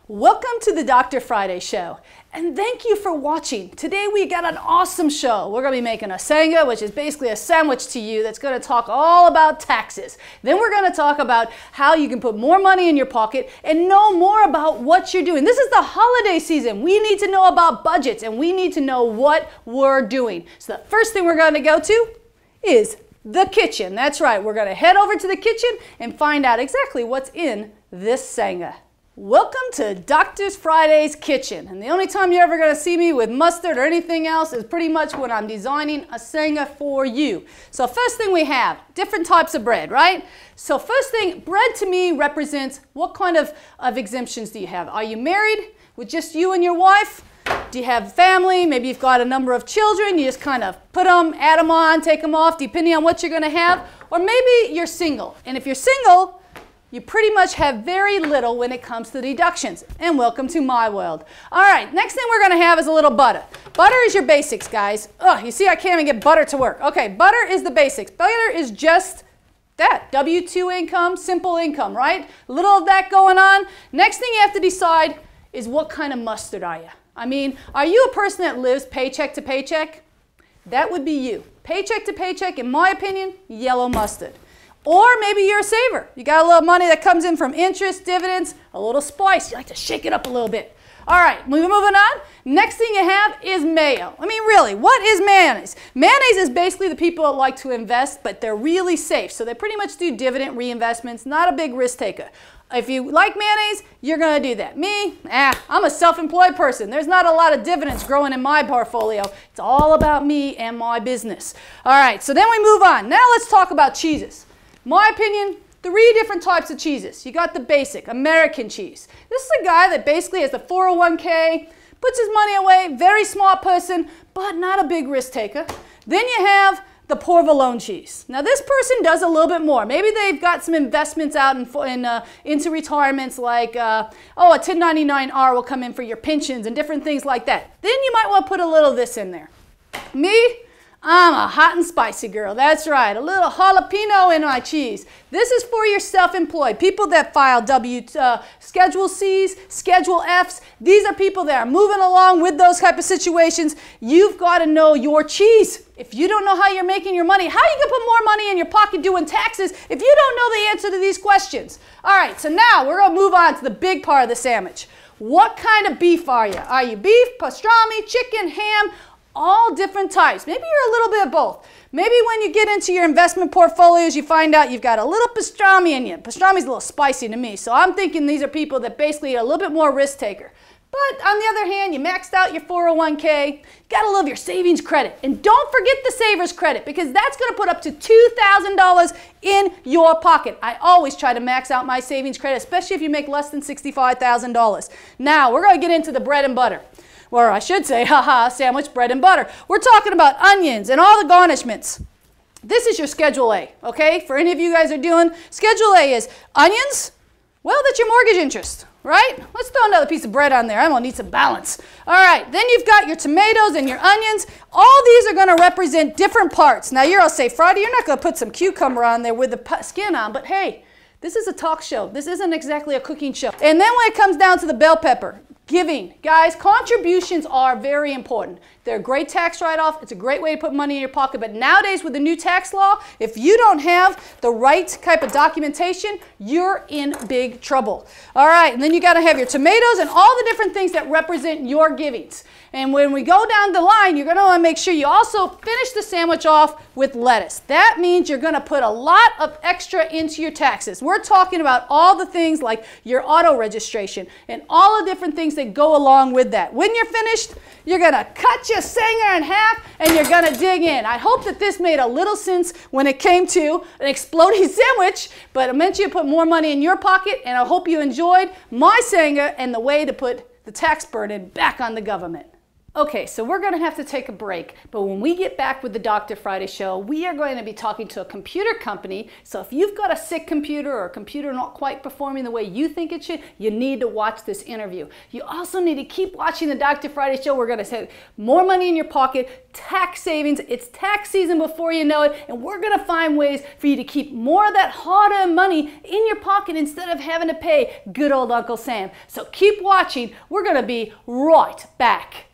Welcome to the Dr. Friday Show, and thank you for watching. Today we got an awesome show. We're going to be making a senga, which is basically a sandwich to you that's going to talk all about taxes. Then we're going to talk about how you can put more money in your pocket and know more about what you're doing. This is the holiday season. We need to know about budgets, and we need to know what we're doing. So the first thing we're going to go to is the kitchen. That's right. We're going to head over to the kitchen and find out exactly what's in this senga. Welcome to Dr. Friday's Kitchen, and the only time you're ever going to see me with mustard or anything else is pretty much when I'm designing a senga for you. So first thing we have, different types of bread, right? So first thing, bread to me represents what kind of exemptions do you have? Are you married with just you and your wife? Do you have family? Maybe you've got a number of children. You just kind of put them, add them on, take them off, depending on what you're going to have. Or maybe you're single, and if you're single, you pretty much have very little when it comes to deductions. And welcome to my world. All right, next thing we're going to have is a little butter. Butter is your basics, guys. You see, I can't even get butter to work. Okay, butter is the basics. Butter is just that, W-2 income, simple income, right? A little of that going on. Next thing you have to decide is what kind of mustard are you? I mean, are you a person that lives paycheck to paycheck? That would be you. Paycheck to paycheck, in my opinion, yellow mustard. Or maybe you're a saver. You got a little money that comes in from interest, dividends, a little spice. You like to shake it up a little bit. All right, moving on. Next thing you have is mayo. I mean, really, what is mayonnaise? Mayonnaise is basically the people that like to invest, but they're really safe. So they pretty much do dividend reinvestments, not a big risk taker. If you like mayonnaise, you're going to do that. Me, I'm a self-employed person. There's not a lot of dividends growing in my portfolio. It's all about me and my business. All right, so then we move on. Now let's talk about cheeses. My opinion, 3 different types of cheeses. You got the basic, American cheese. This is a guy that basically has the 401k, puts his money away, very smart person, but not a big risk taker. Then you have the provolone cheese. Now this person does a little bit more. Maybe they've got some investments out into retirements like, a 1099-R will come in for your pensions and different things like that. Then you might want to put a little of this in there. Me? I'm a hot and spicy girl. That's right. A little jalapeno in my cheese. This is for your self-employed. People that file Schedule C's, Schedule F's. These are people that are moving along with those type of situations. You've got to know your cheese. If you don't know how you're making your money, how you can put more money in your pocket doing taxes if you don't know the answer to these questions? All right, so now we're going to move on to the big part of the sandwich. What kind of beef are you? Are you beef, pastrami, chicken, ham? All different types. Maybe you're a little bit of both. Maybe when you get into your investment portfolios, you find out you've got a little pastrami in you. Pastrami's a little spicy to me, so I'm thinking these are people that basically are a little bit more risk taker. But on the other hand, you maxed out your 401k, you gotta love your savings credit. And don't forget the saver's credit, because that's gonna put up to $2,000 in your pocket. I always try to max out my savings credit, especially if you make less than $65,000. Now, we're gonna get into the bread and butter. Or I should say, sandwich, bread and butter. We're talking about onions and all the garnishments. This is your Schedule A, okay? For any of you guys are doing, Schedule A is onions. Well, that's your mortgage interest, right? Let's throw another piece of bread on there. I'm gonna need some balance. All right, then you've got your tomatoes and your onions. All these are gonna represent different parts. Now you're gonna say, Friday, you're not gonna put some cucumber on there with the skin on, but hey, this is a talk show. This isn't exactly a cooking show. And then when it comes down to the bell pepper, giving. Guys, contributions are very important. They're a great tax write-off. It's a great way to put money in your pocket. But nowadays with the new tax law, if you don't have the right type of documentation, you're in big trouble. All right, and then you got to have your tomatoes and all the different things that represent your givings. And when we go down the line, you're going to want to make sure you also finish the sandwich off with lettuce. That means you're going to put a lot of extra into your taxes. We're talking about all the things like your auto registration and all the different things that go along with that. When you're finished, you're going to cut your senga in half and you're going to dig in. I hope that this made a little sense when it came to an exploding sandwich, but it meant you put more money in your pocket, and I hope you enjoyed my senga and the way to put the tax burden back on the government. Okay, so we're going to have to take a break, but when we get back with the Dr. Friday Show, we are going to be talking to a computer company. So if you've got a sick computer or a computer not quite performing the way you think it should, you need to watch this interview. You also need to keep watching the Dr. Friday Show. We're going to say more money in your pocket, tax savings. It's tax season before you know it, and we're going to find ways for you to keep more of that hard-earned money in your pocket instead of having to pay good old Uncle Sam. So keep watching. We're going to be right back.